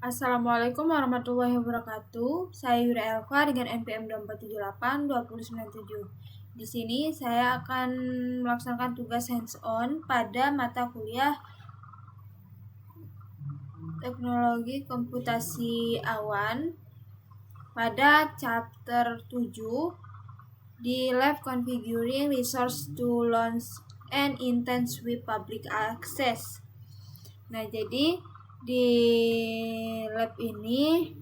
Assalamualaikum warahmatullahi wabarakatuh. Saya Yura Elva dengan NPM 2478-2097. Di sini saya akan melaksanakan tugas hands-on pada mata kuliah Teknologi Komputasi Awan pada chapter 7 di Lab Configuring Resource to Launch and Intense with Public Access. Nah, jadi di lab ini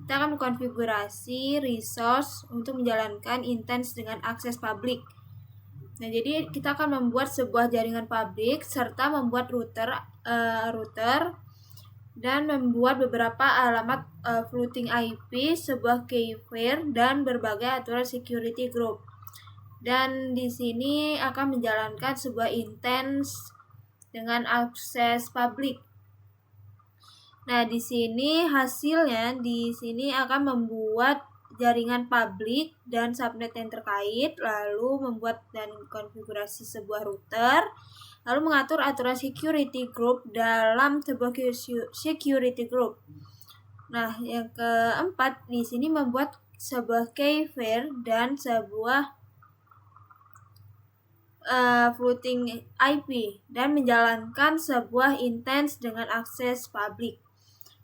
kita akan mengkonfigurasi resource untuk menjalankan intens dengan akses publik. Nah, jadi kita akan membuat sebuah jaringan publik serta membuat router dan membuat beberapa alamat floating IP, sebuah keypair dan berbagai aturan security group. Dan di sini akan menjalankan sebuah intens dengan akses publik. Nah, di sini hasilnya akan membuat jaringan publik dan subnet yang terkait, lalu membuat dan konfigurasi sebuah router, lalu mengatur aturan security group dalam sebuah security group. Nah, yang keempat di sini membuat sebuah keypair dan sebuah floating IP dan menjalankan sebuah intens dengan akses publik.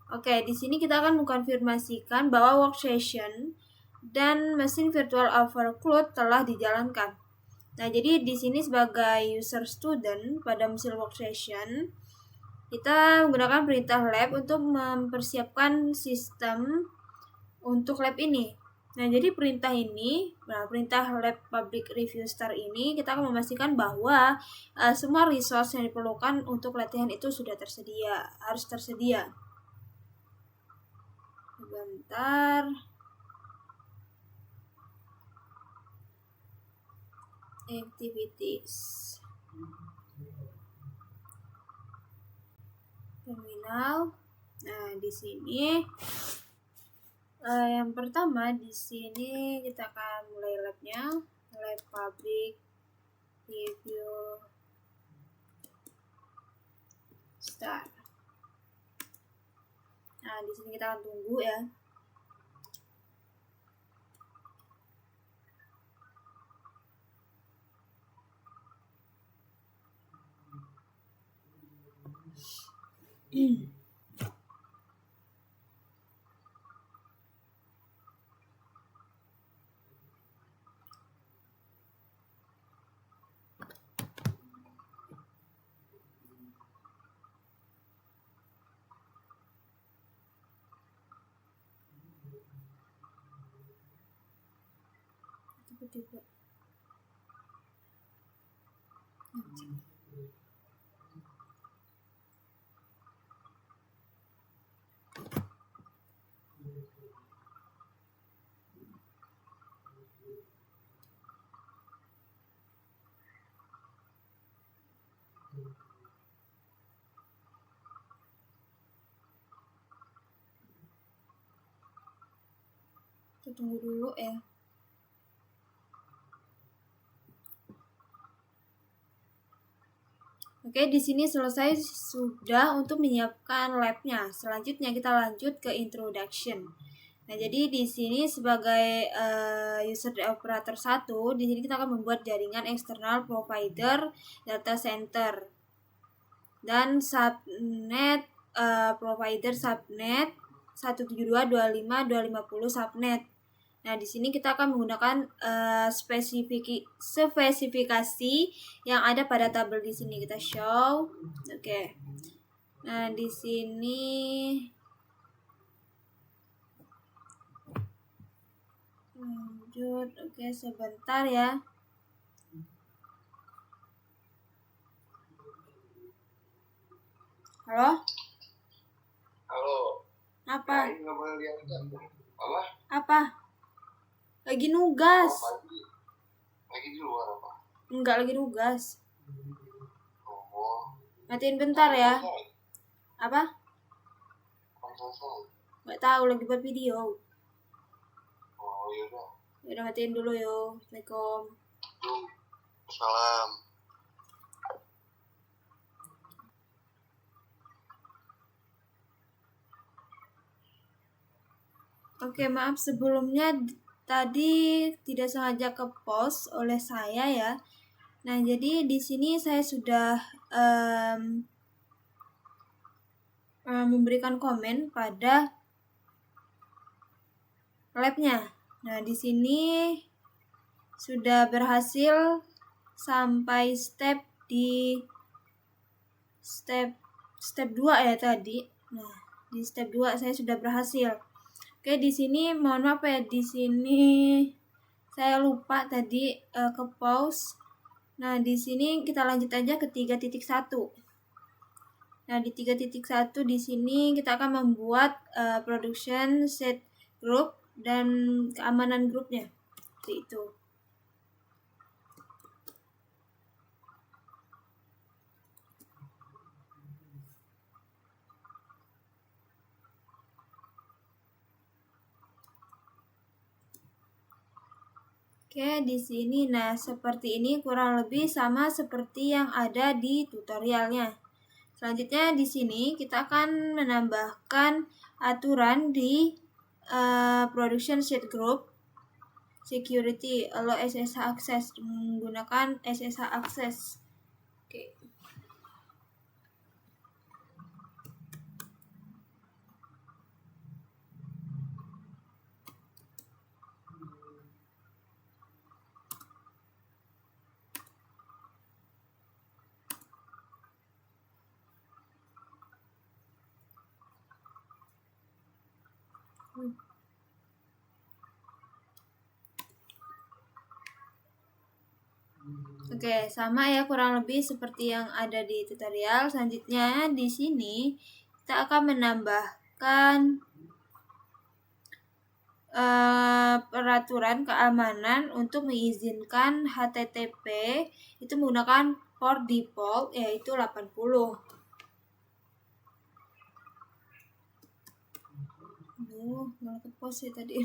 Oke, di sini kita akan mengkonfirmasikan bahwa workstation dan mesin virtual overclock telah dijalankan. Nah, jadi di sini sebagai user student pada mesin workstation, kita menggunakan perintah lab untuk mempersiapkan sistem untuk lab ini. Nah, jadi perintah lab public review start ini kita akan memastikan bahwa semua resource yang diperlukan untuk latihan itu sudah harus tersedia. Sebentar. Activities. Terminal. Nah, di sini yang pertama di sini kita akan mulai labnya, lab public review start. Nah, di sini kita akan tunggu ya. Tiba-tiba kita tunggu dulu ya. Oke, di sini selesai sudah untuk menyiapkan labnya. Selanjutnya kita lanjut ke introduction. Nah, jadi di sini sebagai user operator 1, di sini kita akan membuat jaringan eksternal provider data center dan subnet provider subnet 172.25.250 subnet. Nah, di sini kita akan menggunakan spesifikasi yang ada pada tabel di sini. Kita show. Oke. Nah, di sini lanjut. Oke, sebentar ya. Halo? Halo. Apa? Nggak boleh lihat apa? Apa? Lagi nugas. Lagi di luar apa? Enggak, lagi nugas. Oh. Matiin bentar ya. Apa? Selesai. Nggak tahu, lagi buat video. Oh, yaudah. Yaudah, matiin dulu yo. Assalamualaikum. Salam. Oke, maaf sebelumnya tadi tidak sengaja ke post oleh saya ya. Nah, jadi di sini saya sudah memberikan komen pada labnya. Nah, di sini sudah berhasil sampai step 2 ya tadi. Nah, di step 2 saya sudah berhasil. Oke, di sini mohon maaf ya, di sini saya lupa tadi ke pause. Nah, di sini kita lanjut aja ke 3.1. Nah, di 3.1 di sini kita akan membuat production set group dan keamanan grupnya. Seperti itu. Oke, di sini nah seperti ini kurang lebih sama seperti yang ada di tutorialnya. Selanjutnya di sini kita akan menambahkan aturan di production set group security allow SSH access menggunakan SSH access. Oke. Oke, sama ya kurang lebih seperti yang ada di tutorial. Selanjutnya di sini kita akan menambahkan peraturan keamanan untuk mengizinkan HTTP itu menggunakan port default yaitu 80. Malah ke post ya tadi.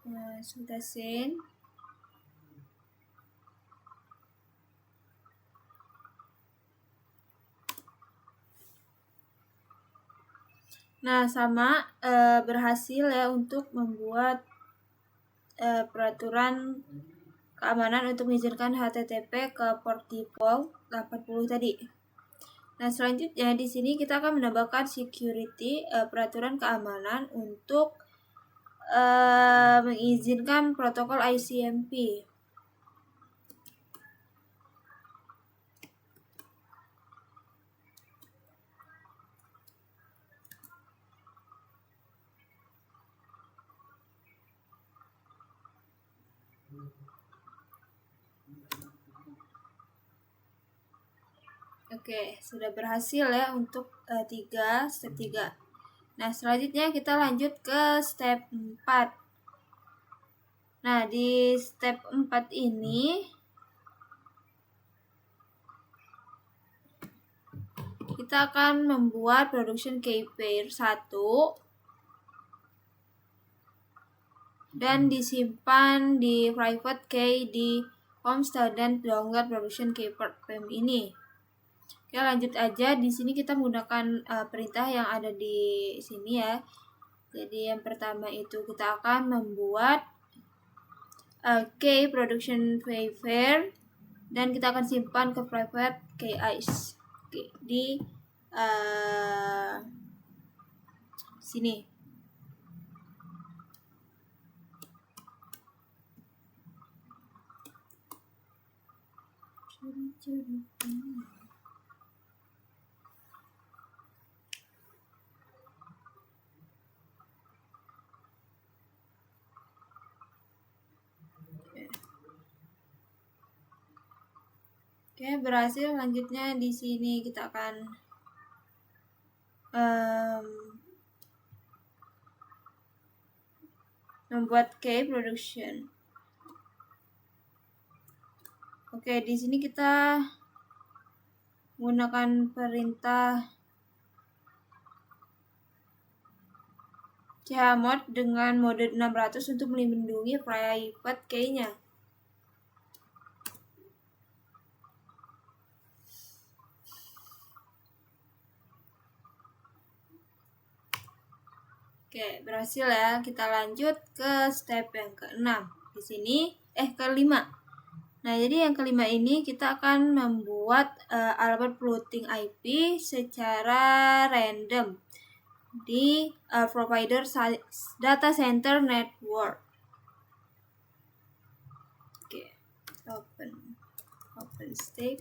Nah, sudah send. Nah, sama berhasil ya untuk membuat peraturan keamanan untuk mengizinkan HTTP ke port default 80 tadi. Nah, selanjutnya di sini kita akan menambahkan security peraturan keamanan untuk mengizinkan protokol ICMP. Oke, sudah berhasil ya untuk step 3. Nah, selanjutnya kita lanjut ke step 4. Nah, di step 4 ini kita akan membuat production key pair 1 dan disimpan di private key di home dan download production key pair ini. Oke, lanjut aja. Di sini kita menggunakan perintah yang ada di sini ya. Jadi yang pertama itu kita akan membuat key production key pair dan kita akan simpan ke private key ice. Oke, di sini. Oke, berhasil. Lanjutnya di sini kita akan membuat key production. Oke, di sini kita menggunakan perintah chmod dengan mode 600 untuk melindungi private key-nya. Oke, berhasil ya. Kita lanjut ke step yang ke-6. Di sini ke-5. Nah, jadi yang kelima ini kita akan membuat alamat floating IP secara random di provider data center network. Oke, open stack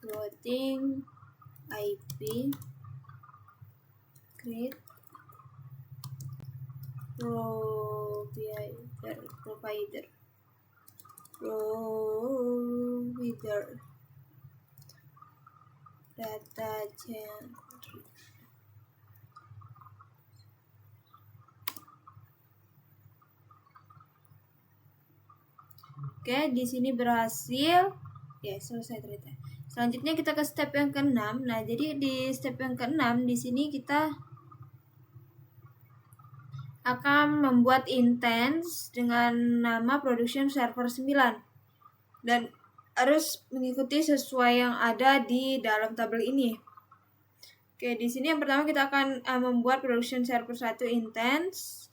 floating IP create provider data center. Oke, di sini berhasil. Oke, selesai ternyata. Selanjutnya kita ke step yang ke-6. Nah, jadi di step yang ke-6 di sini kita akan membuat instance dengan nama production server 9 dan harus mengikuti sesuai yang ada di dalam tabel ini. Oke, di sini yang pertama kita akan membuat production server 1 instance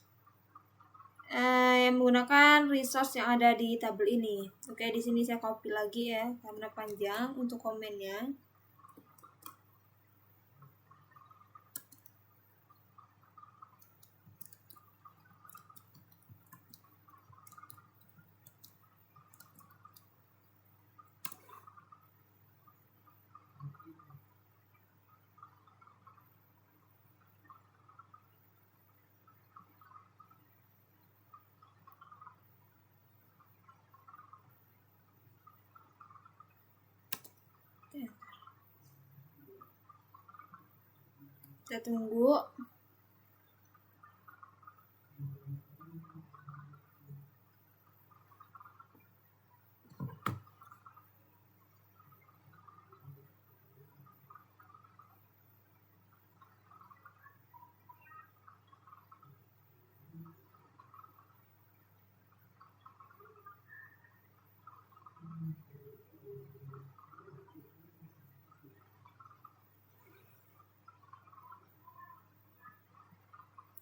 yang menggunakan resource yang ada di tabel ini. Oke, di sini saya copy lagi ya karena panjang untuk komennya. Kita tunggu.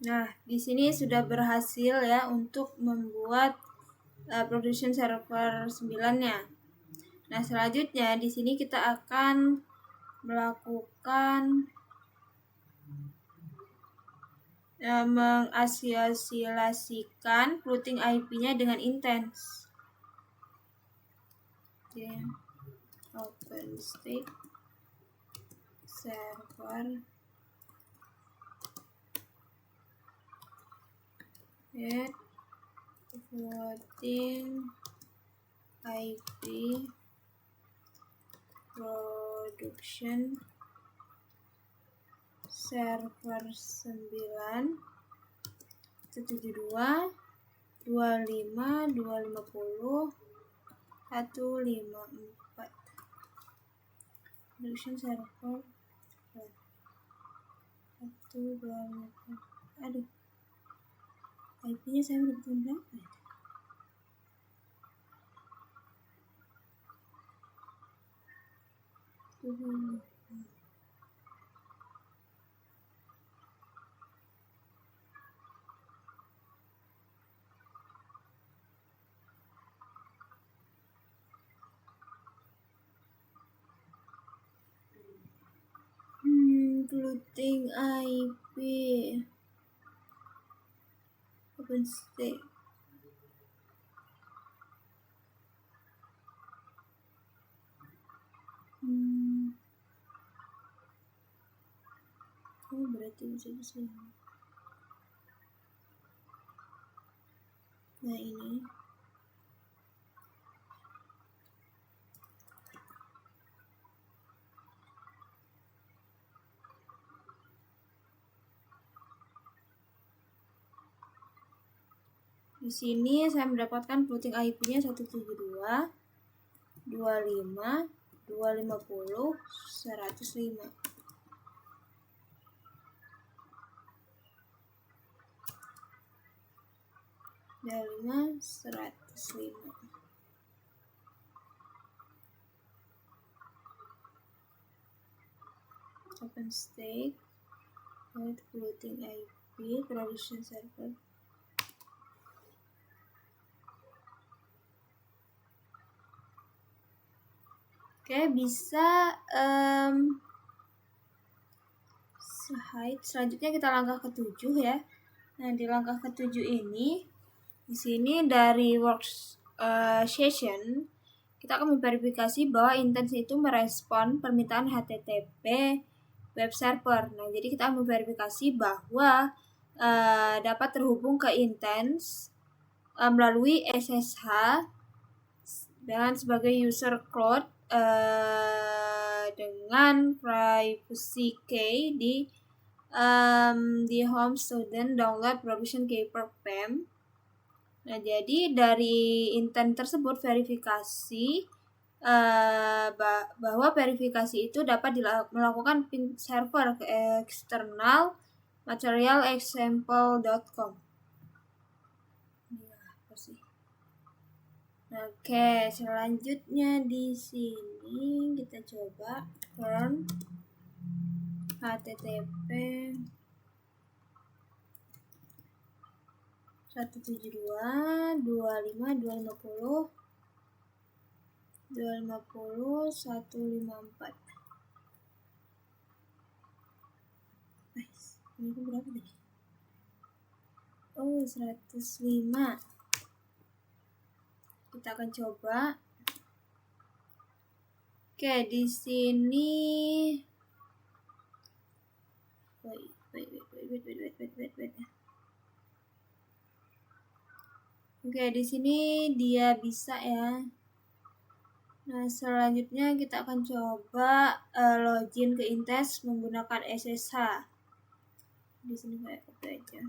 Nah, di sini sudah berhasil ya untuk membuat production server 9-nya. Nah, selanjutnya di sini kita akan melakukan mengasosiasikan floating IP-nya dengan instance. Oke. OpenStack server get floating IP production server 9 172 25 250 154 production server 124. Aduh, IP-nya saya udah bikin berapa ya? Floating IP OpenStack oh berarti bisa di sini. Nah, ini di sini saya mendapatkan floating IP-nya 172 25 250 105. Dan 5 105. OpenStack floating IP production server. Oke, bisa selanjutnya kita langkah ke-7 ya. Nah, di langkah ke-7 ini di sini dari session kita akan memverifikasi bahwa intens itu merespon permintaan HTTP web server. Nah, jadi kita memverifikasi bahwa dapat terhubung ke intens melalui SSH dan sebagai user cloud dengan privacy key di home student download provision key per PEM. Nah, jadi dari intent tersebut verifikasi bahwa verifikasi itu dapat melakukan ping server ke eksternal materialexample.com. Oke, selanjutnya di sini kita coba run http 172.250.250.154. Ini berapa nih? Oh, 105. Kita akan coba. Oke, di sini wait. Oke, di sini dia bisa ya. Nah, selanjutnya kita akan coba login ke Intens menggunakan SSH. Di sini saya copy aja.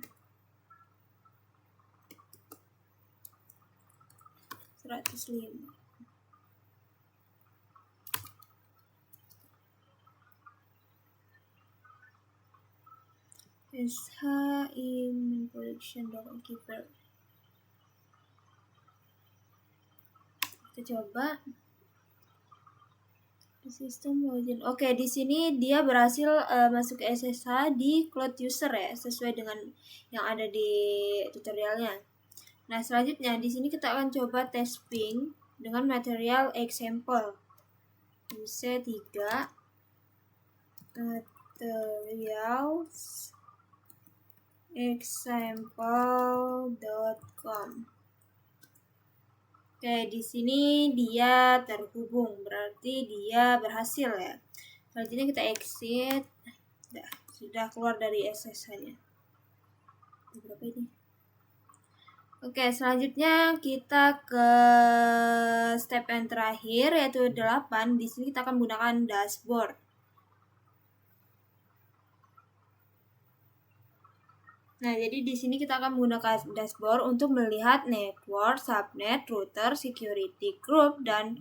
105. SH in production keeper. Kita coba di sistem login. Oke, di sini dia berhasil masuk ke SSH di cloud user ya, sesuai dengan yang ada di tutorialnya. Nah, selanjutnya di sini kita akan coba tes ping dengan material example. Bisa 3 materials example.com. Oke, di sini dia terhubung, berarti dia berhasil ya. Selanjutnya kita exit. Sudah keluar dari SSH-nya. Berapa ini? Oke, selanjutnya kita ke step yang terakhir yaitu 8. Di sini kita akan menggunakan dashboard. Nah, jadi di sini kita akan menggunakan dashboard untuk melihat network, subnet, router, security group, dan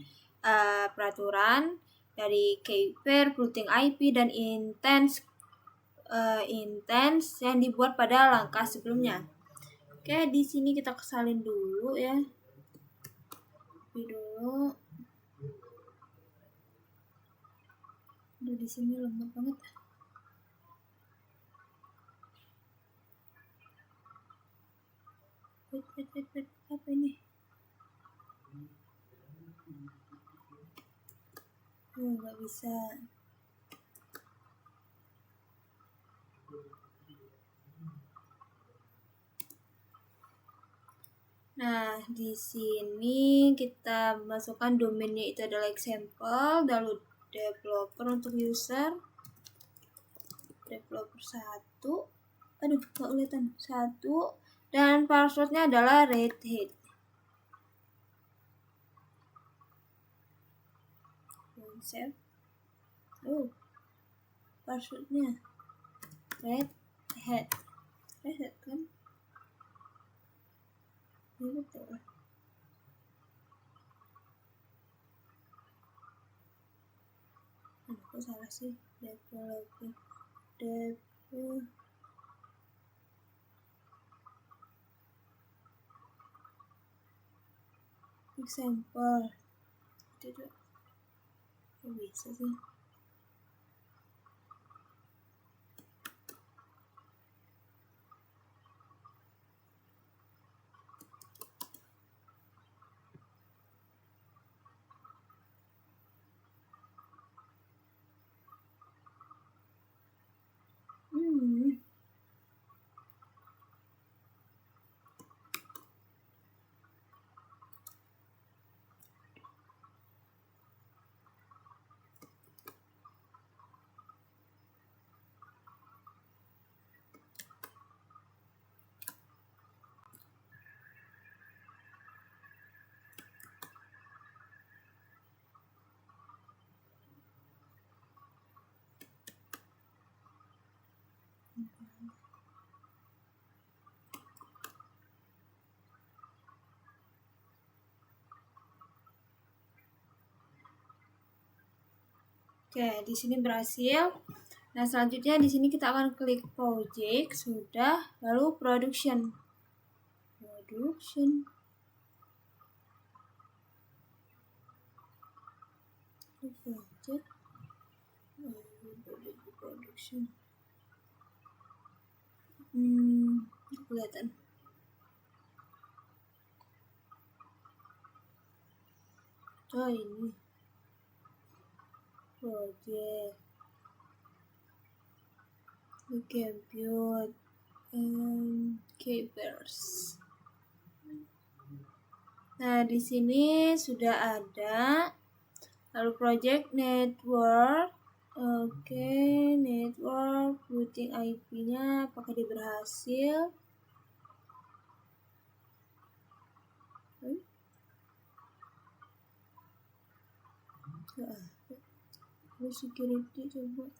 peraturan dari keyword, floating IP, dan intens yang dibuat pada langkah sebelumnya. Oke, di sini kita kesalin dulu ya. Copy dulu. Aduh, di sini lemot banget. Wait, apa ini? Oh, nggak bisa. Nah, di sini kita masukkan domainnya itu adalah example, lalu developer untuk user, developer 1, aduh nggak kelihatan, 1, dan passwordnya adalah Red Hat. Save. Oh, passwordnya Red Hat kan? Ini betul. Kok salah sih? Developer example. Tidak bisa sih. Oke, di sini berhasil. Nah, selanjutnya di sini kita akan klik project, sudah, lalu production. Project, production. Kelihatan. Oh, ini. Project. Compute. Keepers. Nah, di sini sudah ada. Lalu project network. Oke, network routing IP-nya apakah dia berhasil? Lalu security coba.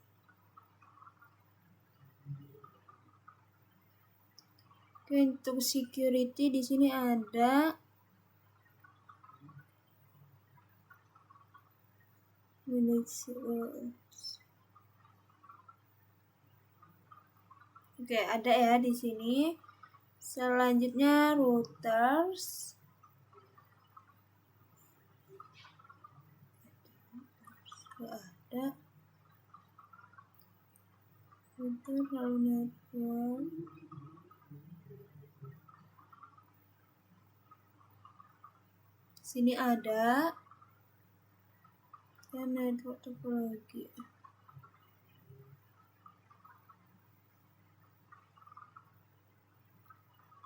Oke, untuk security di sini ada Oke, ada ya di sini. Selanjutnya routers. Ada. Router lalu network. Sini ada. Dan network topologi.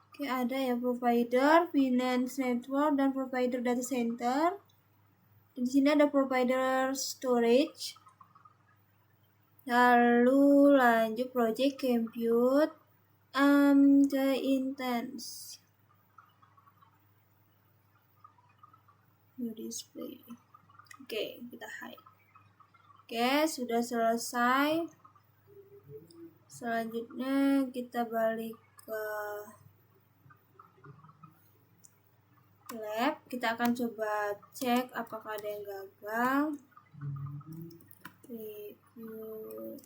Oke, ada ya provider, finance network, dan provider data center. Di sini ada provider storage. Lalu lanjut project compute the intense. New display. Oke, kita hide. Oke, sudah selesai. Selanjutnya kita balik ke lab. Kita akan coba cek apakah ada yang gagal. Review.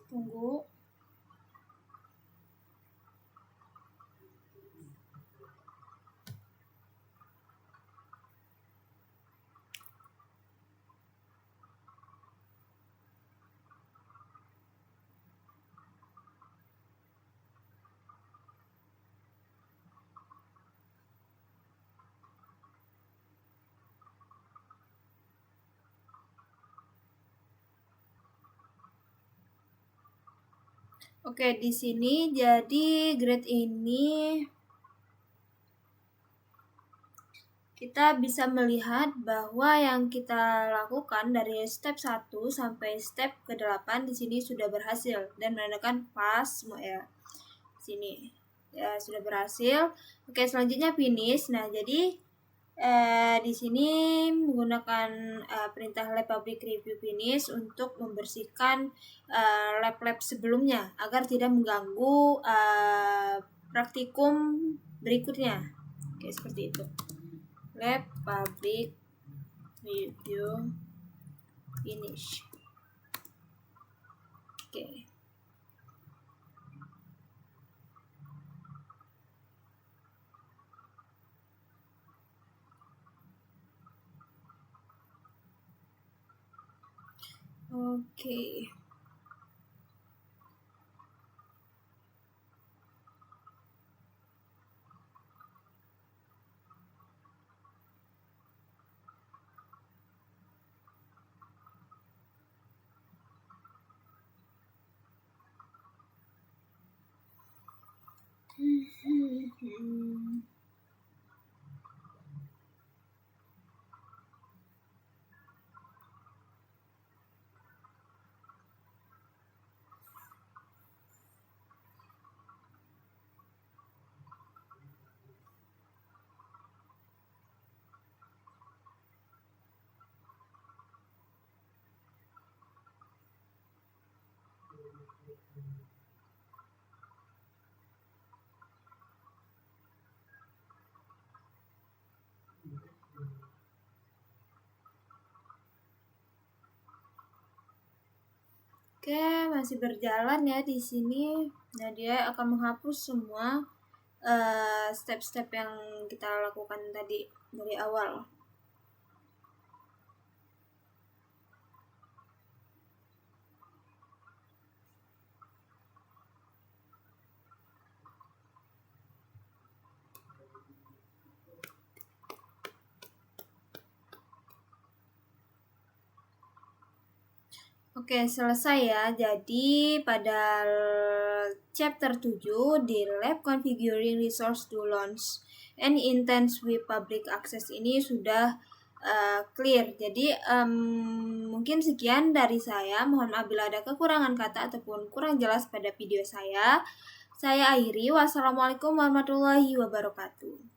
Tunggu. Oke, di sini jadi grade ini kita bisa melihat bahwa yang kita lakukan dari step 1 sampai step ke-8 di sini sudah berhasil dan menandakan pas semua ya. Sini ya sudah berhasil. Oke, selanjutnya finish. Nah, jadi di sini menggunakan perintah lab public review finish untuk membersihkan lab-lab sebelumnya agar tidak mengganggu praktikum berikutnya. Oke, seperti itu. Lab public review finish. Oke. Oke. Oke, masih berjalan ya di sini. Nah, dia akan menghapus semua step-step yang kita lakukan tadi dari awal. Oke, selesai ya. Jadi pada chapter 7 di Lab Configuring Resource to Launch and Intense with Public Access ini sudah clear. Jadi mungkin sekian dari saya. Mohon maaf bila ada kekurangan kata ataupun kurang jelas pada video saya. Saya akhiri. Wassalamualaikum warahmatullahi wabarakatuh.